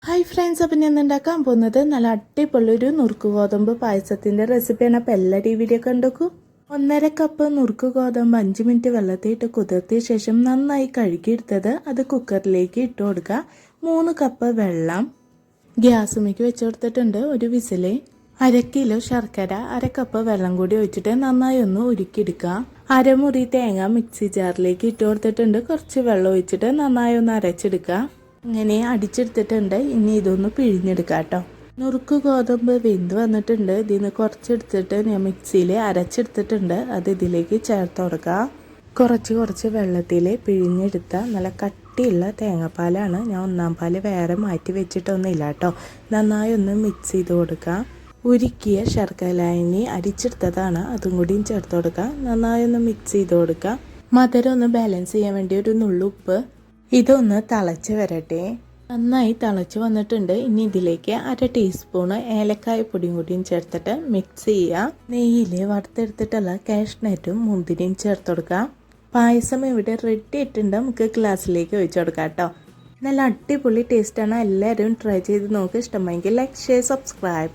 Hi friends, അപ്പം ഞാൻ ഉണ്ടാക്കാൻ പോകുന്നത് നല്ല അടിപൊളിയൊരു നുറുക്ക് ഗോതമ്പ് പായസത്തിൻ്റെ റെസിപ്പിയാണ്. അപ്പോൾ എല്ലാവരും ഈ വീഡിയോ കണ്ടോക്കൂ. 1.5 കപ്പ് നുറുക്ക് ഗോതമ്പ് 5 മിനിറ്റ് വെള്ളത്തിയിട്ട് കുതിർത്തിയ ശേഷം നന്നായി കഴുകിയെടുത്തത് അത് കുക്കറിലേക്ക് ഇട്ട് കൊടുക്കുക. 3 കപ്പ് വെള്ളം ഗ്യാസുമേക്ക് വെച്ച് കൊടുത്തിട്ടുണ്ട്. ഒരു വിസില്. 1/2 കിലോ ശർക്കര 1/2 കപ്പ് വെള്ളം കൂടി ഒഴിച്ചിട്ട് നന്നായി ഒന്ന് ഉരുക്കിയെടുക്കുക. അരമുറി തേങ്ങ മിക്സി ജാറിലേക്ക് ഇട്ട് കൊടുത്തിട്ടുണ്ട്. കുറച്ച് വെള്ളം ഒഴിച്ചിട്ട് നന്നായി ഒന്ന് അരച്ചെടുക്കുക. ഇങ്ങനെ അടിച്ചെടുത്തിട്ടുണ്ട്. ഇനി ഇതൊന്ന് പിഴിഞ്ഞെടുക്കാം കേട്ടോ. നുറുക്ക് ഗോതമ്പ് വെന്ത് വന്നിട്ടുണ്ട്. ഇതിൽ നിന്ന് കുറച്ചെടുത്തിട്ട് ഞാൻ മിക്സിയിൽ അരച്ചെടുത്തിട്ടുണ്ട്. അത് ഇതിലേക്ക് ചേർത്ത് കൊടുക്കുക. കുറച്ച് വെള്ളത്തിൽ പിഴിഞ്ഞെടുത്ത നല്ല കട്ടിയുള്ള തേങ്ങാപ്പാലാണ്. ഞാൻ 1-ാം പാല് വേറെ മാറ്റി വെച്ചിട്ടൊന്നുമില്ല കേട്ടോ. നന്നായി ഒന്ന് മിക്സ് ചെയ്ത് കൊടുക്കുക. ഉരുക്കിയ ശർക്കര ലായനി അരിച്ചെടുത്തതാണ്, അതും കൂടിയും ചേർത്ത് കൊടുക്കുക. നന്നായി ഒന്ന് മിക്സ് ചെയ്ത് കൊടുക്കുക. മധുരം ഒന്ന് ബാലൻസ് ചെയ്യാൻ വേണ്ടി ഒരു നുള്ളുപ്പ്. ഇതൊന്ന് തിളച്ച് വരട്ടെ. നന്നായി തിളച്ച് വന്നിട്ടുണ്ട്. ഇനി ഇതിലേക്ക് 1/2 ടീസ്പൂണ് ഏലക്കായ പൊടിയും കൂടിയും ചേർത്തിട്ട് മിക്സ് ചെയ്യുക. നെയ്യിൽ വറുത്തെടുത്തിട്ടുള്ള കാഷ്നട്ടും മുന്തിരിയും ചേർത്ത് കൊടുക്കുക. പായസം ഇവിടെ റെഡി ആയിട്ടുണ്ട്. നമുക്ക് ഗ്ലാസ്സിലേക്ക് ഒഴിച്ചു കൊടുക്കാം കേട്ടോ. നല്ല അടിപൊളി ടേസ്റ്റാണ്. എല്ലാവരും ട്രൈ ചെയ്ത് നോക്കുക. ഇഷ്ടമായെങ്കിൽ ലൈക്ക്, ഷെയർ, സബ്സ്ക്രൈബ്.